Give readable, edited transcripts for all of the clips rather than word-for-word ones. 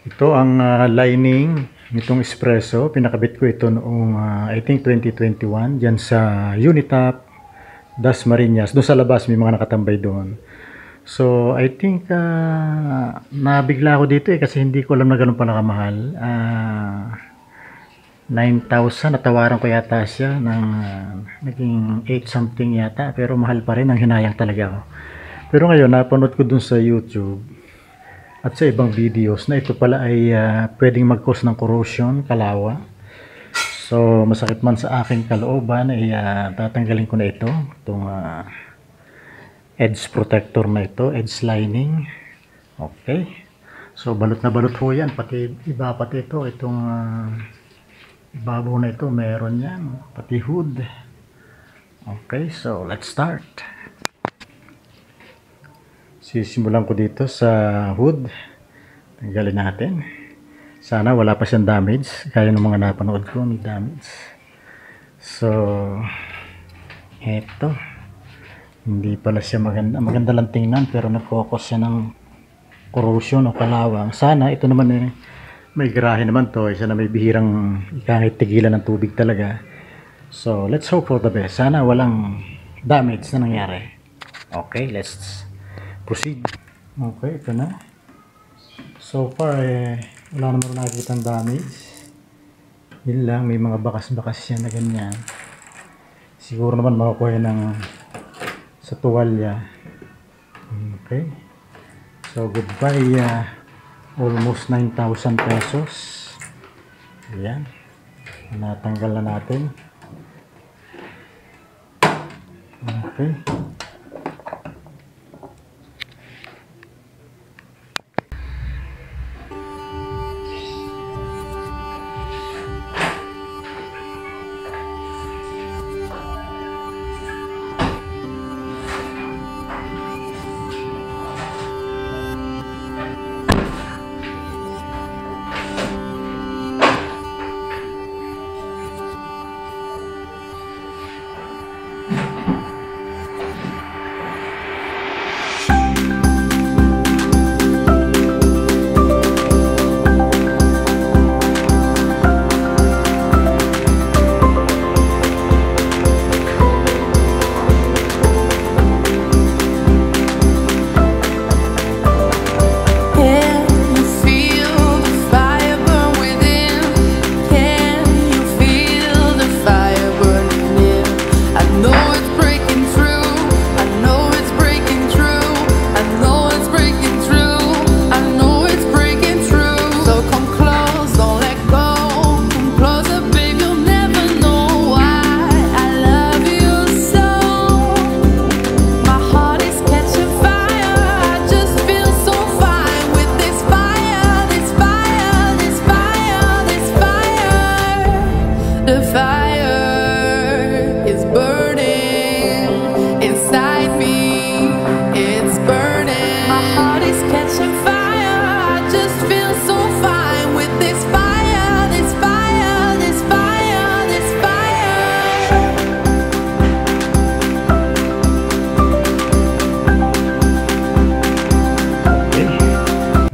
Ito ang lining nitong espresso. Pinakabit ko ito noong I think 2021 dyan sa Unitap, Dasmariñas. Doon sa labas may mga nakatambay doon. So I think nabigla ako dito kasi hindi ko alam na ganun pa nakamahal. 9,000 natawaran ko yata siya ng naging 8 something yata, pero mahal pa rin, ang hinayang talaga ako. Pero ngayon napanood ko dun sa YouTube at sa ibang videos na ito pala ay pwedeng mag-cause ng corrosion, kalawa. So masakit man sa aking kalooban ay tatanggalin ko na itong edge protector na ito, edge lining. Okay, so balot na balot ho yan, pati iba, pati itong ibabaw na ito meron yan, pati hood. Okay, so let's start. Sisimulan ko dito sa hood. Tanggalin natin. Sana wala pa siyang damage. Kaya ng mga napanood ko may damage. So eto, hindi pala siya maganda. Maganda lang tingnan pero nag-focus siya ng corrosion o kalawang. Sana ito naman may garahe naman to. Isa na may bihirang kahit tigilan ng tubig talaga. So let's hope for the best. Sana walang damage na nangyari. Okay, let's proceed. Okay, ito na. So far wala naman nakikita ang damage. Yun lang, may mga bakas-bakas siya na ganyan. Siguro naman makukuha ng sa tuwalya. Okay, so goodbye almost 9,000 pesos. Ayan, natanggal na natin. Okay,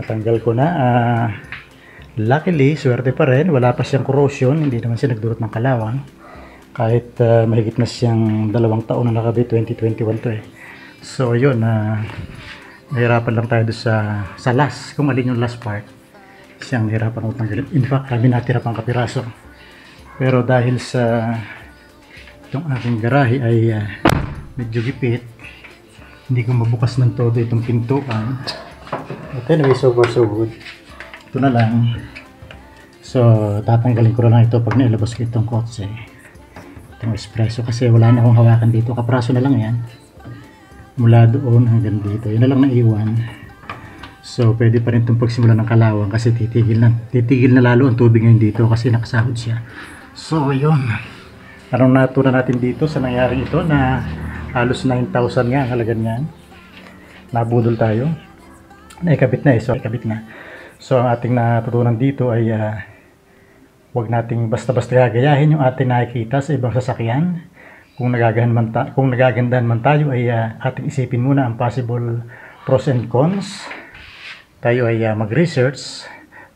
tanggal ko na. Luckily, swerte pa rin, wala pa siyang corrosion, hindi naman siya nagdulot ng kalawang. Kahit mahigit na siyang 2 taon na nakabit, 2021 to So yun, nahirapan lang tayo sa last, kung alin yung last part, siyang nahirapan ko tanggalin. In fact, kami natira pang kapiraso. Pero dahil sa itong aking garahe ay medyo gipit, hindi ko mabukas ng todo itong pintuan. But anyway, so far so good. Ito na lang. So tatanggalin ko na lang ito pag nailabas ko itong kotse, itong espresso, kasi wala na akong hawakan dito. Kapraso na lang yan mula doon hanggang dito. Yun na lang naiwan. So pwede pa rin itong pagsimula ng kalawang kasi titigil na lalo ang tubig ngayon dito kasi nakasahod siya. So yun, anong natunan natin dito sa nangyari ito na halos 9,000 nga ang halaga niyan. Nabudol tayo. Naikabit na so ikabit na. So ang ating natutunan dito ay huwag nating basta-basta gagayahin yung ating nakikita sa ibang sasakyan. Kung nagagandahan man tayo ay ating isipin muna ang possible pros and cons. Tayo ay mag-research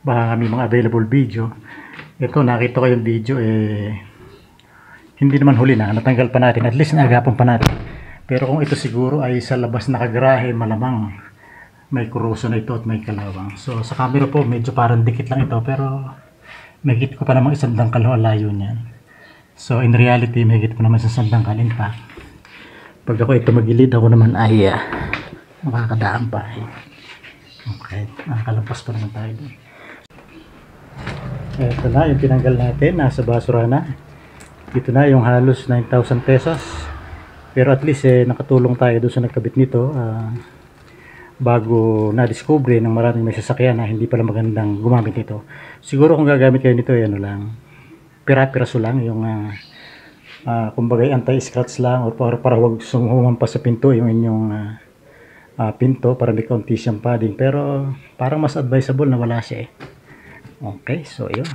baka may mga available video. Ito, nakita ko yung video, hindi naman huli na, natanggal pa natin, at least naagapan pa natin. Pero kung ito siguro ay sa labas nakagrahe, malamang may corrosion na ito at may kalawang. So sa camera po, medyo parang dikit lang ito, pero mahigit ko pa namang isang dangkal ho, layo niyan. So in reality, mahigit ko naman sa isang dangkal. In fact, pag ako ito magilid, ako naman ay makakadaan pa. Okay, nakalampas pa naman tayo doon. Ito na, yung tinanggal natin, nasa basura na. Ito na yung halos 9,000 pesos. Pero at least nakatulong tayo doon sa nagkabit nito bago na-discover ng maraming may sasakyan na hindi pala magandang gumamit nito. Siguro kung gagamit kayo nito, ano lang, pira-piraso lang, yung kumbaga anti-scratch lang, o para wag humampas sa pinto yung inyong pinto, para may kaunti siyang padding. Pero parang mas advisable na wala siya Okay, so yun.